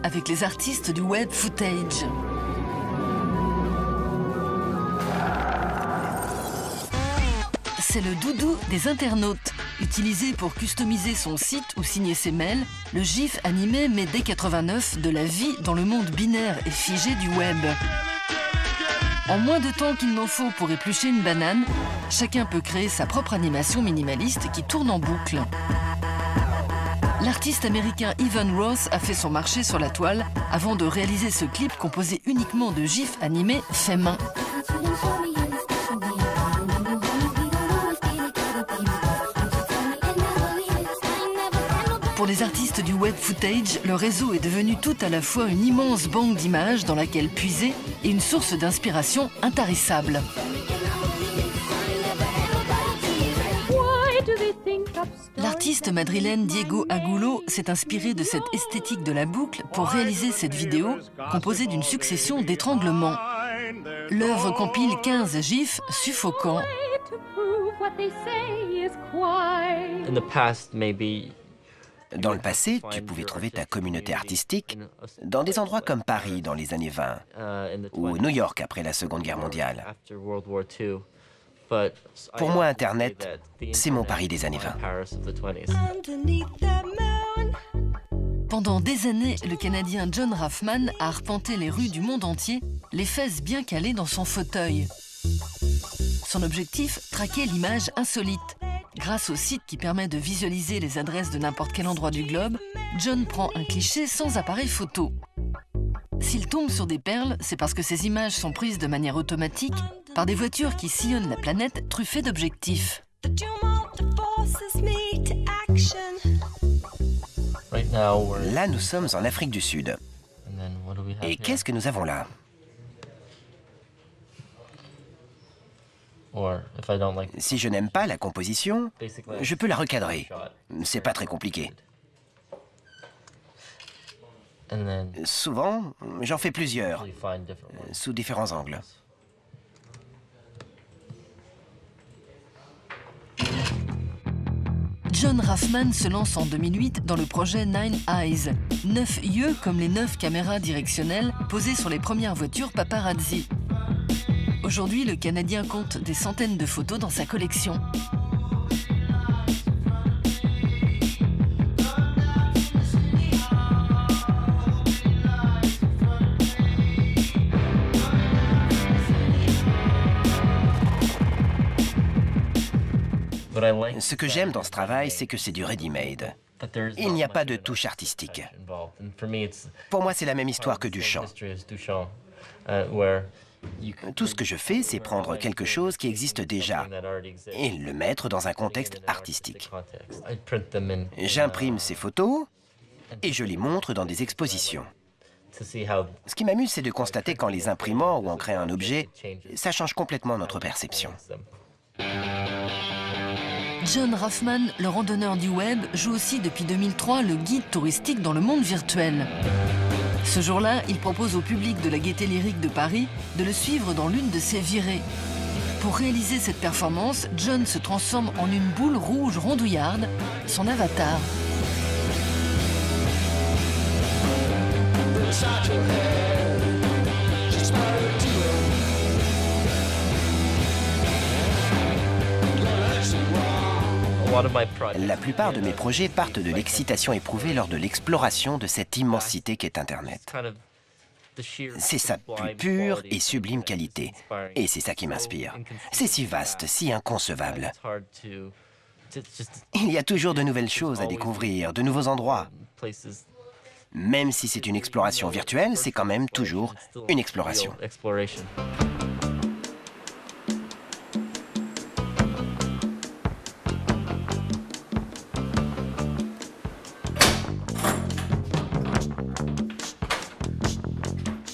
avec les artistes du web footage. C'est le doudou des internautes. Utilisé pour customiser son site ou signer ses mails, le GIF animé met dès 89 de la vie dans le monde binaire et figé du web. En moins de temps qu'il n'en faut pour éplucher une banane, chacun peut créer sa propre animation minimaliste qui tourne en boucle. L'artiste américain Evan Roth a fait son marché sur la toile avant de réaliser ce clip composé uniquement de gifs animés fait main. Pour les artistes du web footage, le réseau est devenu tout à la fois une immense banque d'images dans laquelle puiser et une source d'inspiration intarissable. L'artiste madrilène Diego Agulo s'est inspiré de cette esthétique de la boucle pour réaliser cette vidéo composée d'une succession d'étranglements. L'œuvre compile 15 gifs suffocants. Dans le passé, tu pouvais trouver ta communauté artistique dans des endroits comme Paris dans les années 20 ou New York après la Seconde Guerre mondiale. Pour moi, Internet, c'est mon Paris des années 20. Pendant des années, le Canadien John Raffman a arpenté les rues du monde entier, les fesses bien calées dans son fauteuil. Son objectif, traquer l'image insolite. Grâce au site qui permet de visualiser les adresses de n'importe quel endroit du globe, John prend un cliché sans appareil photo. S'il tombe sur des perles, c'est parce que ces images sont prises de manière automatique par des voitures qui sillonnent la planète truffées d'objectifs. Là, nous sommes en Afrique du Sud. Et qu'est-ce que nous avons là? Si je n'aime pas la composition, je peux la recadrer. C'est pas très compliqué. Souvent, j'en fais plusieurs, sous différents angles. John Raffman se lance en 2008 dans le projet Nine Eyes, 9 yeux comme les 9 caméras directionnelles posées sur les premières voitures paparazzi. Aujourd'hui, le Canadien compte des centaines de photos dans sa collection. Ce que j'aime dans ce travail, c'est que c'est du ready-made. Il n'y a pas de touche artistique. Pour moi, c'est la même histoire que Duchamp. Tout ce que je fais, c'est prendre quelque chose qui existe déjà et le mettre dans un contexte artistique. J'imprime ces photos et je les montre dans des expositions. Ce qui m'amuse, c'est de constater qu'en les imprimant ou en créant un objet, ça change complètement notre perception. John Raffman, le randonneur du web, joue aussi depuis 2003 le guide touristique dans le monde virtuel. Ce jour-là, il propose au public de la Gaîté Lyrique de Paris de le suivre dans l'une de ses virées. Pour réaliser cette performance, John se transforme en une boule rouge rondouillarde, son avatar. La plupart de mes projets partent de l'excitation éprouvée lors de l'exploration de cette immensité qu'est Internet. C'est sa plus pure et sublime qualité. Et c'est ça qui m'inspire. C'est si vaste, si inconcevable. Il y a toujours de nouvelles choses à découvrir, de nouveaux endroits. Même si c'est une exploration virtuelle, c'est quand même toujours une exploration.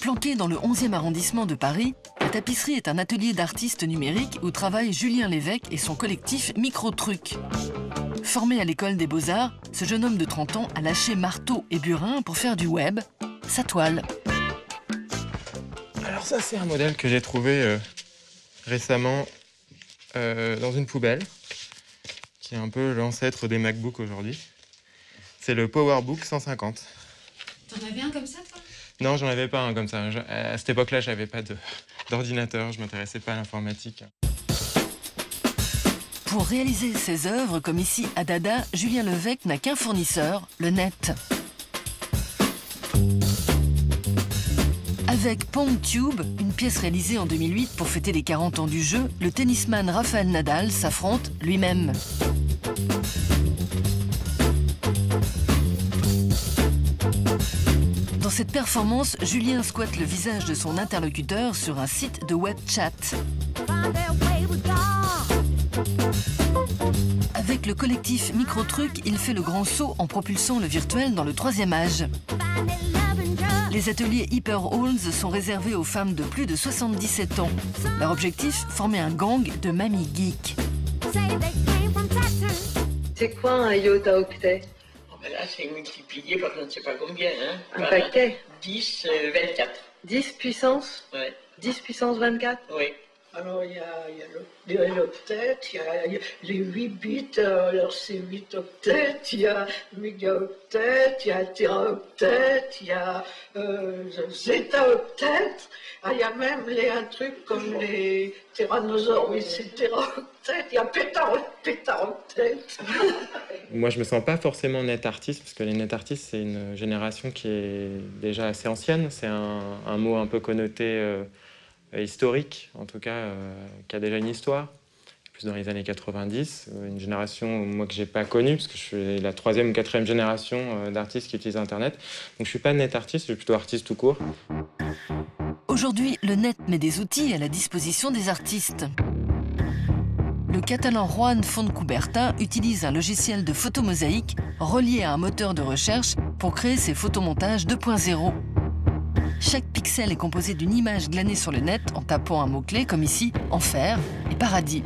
Planquée dans le 11e arrondissement de Paris, la tapisserie est un atelier d'artistes numériques où travaille Julien Lévesque et son collectif Microtruc. Formé à l'école des Beaux-Arts, ce jeune homme de 30 ans a lâché marteau et burin pour faire du web sa toile. Alors ça, c'est un modèle que j'ai trouvé récemment dans une poubelle, qui est un peu l'ancêtre des MacBooks aujourd'hui. C'est le PowerBook 150. T'en avais un comme ça, toi? Non, j'en avais pas un comme ça. À cette époque-là, j'avais pas d'ordinateur, je m'intéressais pas à l'informatique. Pour réaliser ses œuvres, comme ici à Dada, Julien Levesque n'a qu'un fournisseur, le net. Avec PongTube, une pièce réalisée en 2008 pour fêter les 40 ans du jeu, le tennisman Rafael Nadal s'affronte lui-même. Dans cette performance, Julien squatte le visage de son interlocuteur sur un site de web chat. Avec le collectif Microtruc, il fait le grand saut en propulsant le virtuel dans le 3e âge. Les ateliers Hyper Halls sont réservés aux femmes de plus de 77 ans. Leur objectif, former un gang de mamies geeks. C'est quoi un iota octet? Là, c'est multiplié par je ne sais pas combien. Hein. Un paquet? 10, 24. 10 puissance? Ouais. 10 puissance 24? Oui. Alors, il y a l'octet, il y a les 8 bits, alors c'est 8 octets, il y a mégaoctet, il y a téraoctet, il y a zétaoctet, il y a même un truc comme les tyrannosaures, oui, c'est téraoctet, il y a pétaoctet. Moi, je me sens pas forcément net artiste, parce que les net artistes, c'est une génération qui est déjà assez ancienne. C'est un mot un peu connoté historique, en tout cas, qui a déjà une histoire, plus dans les années 90, une génération moi que j'ai pas connue, parce que je suis la 3e ou 4e génération d'artistes qui utilisent Internet. Donc je suis pas net artiste, je suis plutôt artiste tout court. Aujourd'hui, le net met des outils à la disposition des artistes. Le Catalan Juan Fontcuberta utilise un logiciel de photomosaïque relié à un moteur de recherche pour créer ses photomontages 2.0. Chaque pixel est composé d'une image glanée sur le net en tapant un mot-clé comme ici, enfer et paradis.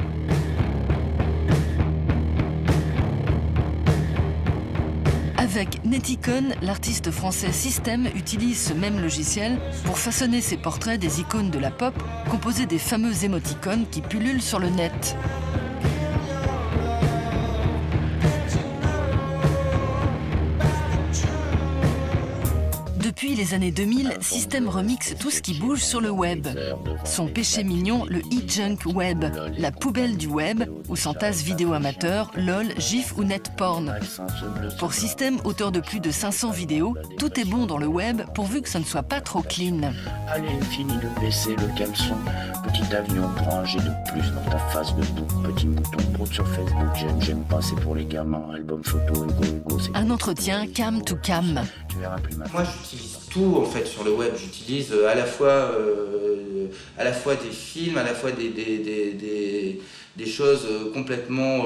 Avec Neticon, l'artiste français System utilise ce même logiciel pour façonner ses portraits des icônes de la pop, composés des fameux émoticônes qui pullulent sur le net. Depuis les années 2000, System remixe tout ce qui bouge sur le web. Son péché mignon, le e-junk web, la poubelle du web, où s'entassent vidéos amateurs, LOL, GIF ou net porn. Pour System, auteur de plus de 500 vidéos, tout est bon dans le web pourvu que ça ne soit pas trop clean. Allez, fini de baisser le caleçon. Petit avion, prends un jet de plus dans ta face de boue. Petit mouton, brode sur Facebook, j'aime pas, c'est pour les gamins. Album photo, ego, c'est... Un entretien cam to cam. Tu verras plus mal. Moi, j'utilise tout en fait sur le web. J'utilise à la fois des films, à la fois des choses complètement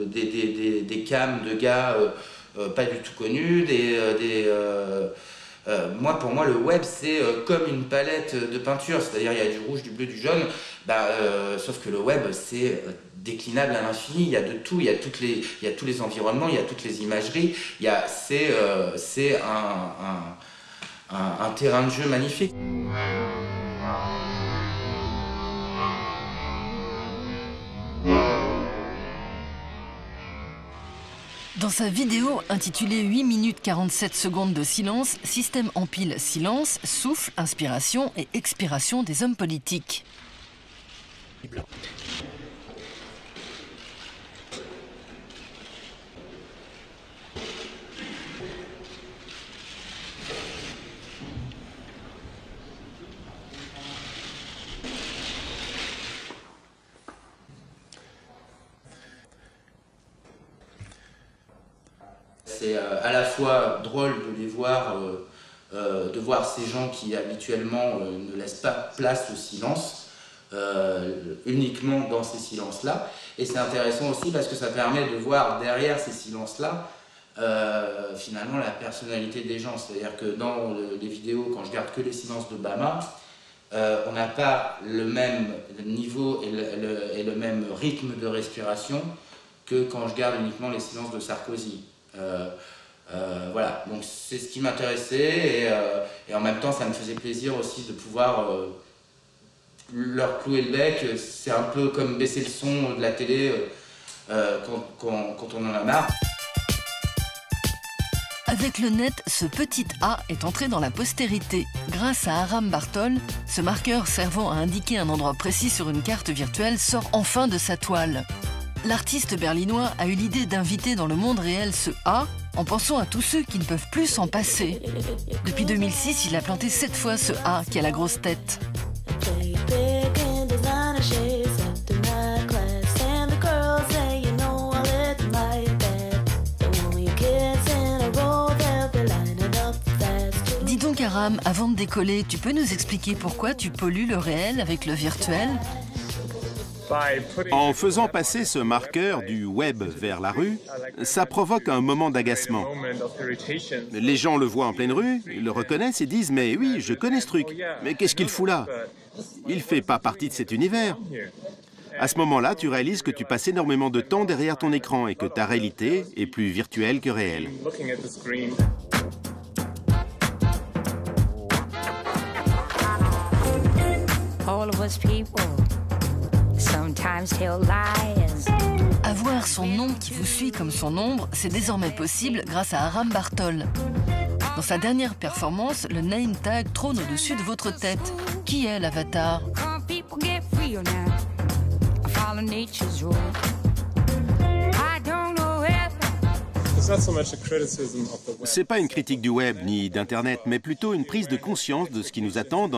des cams de gars pas du tout connus, pour moi, le web, c'est comme une palette de peinture, c'est-à-dire il y a du rouge, du bleu, du jaune, sauf que le web, c'est déclinable à l'infini, il y a de tout, il y a tous les environnements, il y a toutes les imageries, c'est un terrain de jeu magnifique. Dans sa vidéo intitulée 8 minutes 47 secondes de silence, System empile silence, souffle, inspiration et expiration des hommes politiques. C'est à la fois drôle de les voir, de voir ces gens qui habituellement ne laissent pas place au silence, uniquement dans ces silences-là. Et c'est intéressant aussi parce que ça permet de voir derrière ces silences-là, finalement, la personnalité des gens. C'est-à-dire que dans les vidéos, quand je regarde que les silences de Bama, on n'a pas le même niveau et le même rythme de respiration que quand je garde uniquement les silences de Sarkozy. Voilà, donc c'est ce qui m'intéressait et en même temps ça me faisait plaisir aussi de pouvoir leur clouer le bec. C'est un peu comme baisser le son de la télé quand on en a marre. Avec le net, ce petit A est entré dans la postérité. Grâce à Aram Bartol, ce marqueur servant à indiquer un endroit précis sur une carte virtuelle sort enfin de sa toile. L'artiste berlinois a eu l'idée d'inviter dans le monde réel ce A en pensant à tous ceux qui ne peuvent plus s'en passer. Depuis 2006, il a planté 7 fois ce A qui a la grosse tête. Dis donc Aram, avant de décoller, tu peux nous expliquer pourquoi tu pollues le réel avec le virtuel ? En faisant passer ce marqueur du web vers la rue, ça provoque un moment d'agacement. Les gens le voient en pleine rue, ils le reconnaissent et disent « Mais oui, je connais ce truc, mais qu'est-ce qu'il fout là ? Il ne fait pas partie de cet univers. » À ce moment-là, tu réalises que tu passes énormément de temps derrière ton écran et que ta réalité est plus virtuelle que réelle. Avoir son nom qui vous suit comme son ombre, c'est désormais possible grâce à Aram Bartol. Dans sa dernière performance, le name tag trône au-dessus de votre tête. Qui est l'avatar ? C'est pas une critique du web ni d'Internet, mais plutôt une prise de conscience de ce qui nous attend dans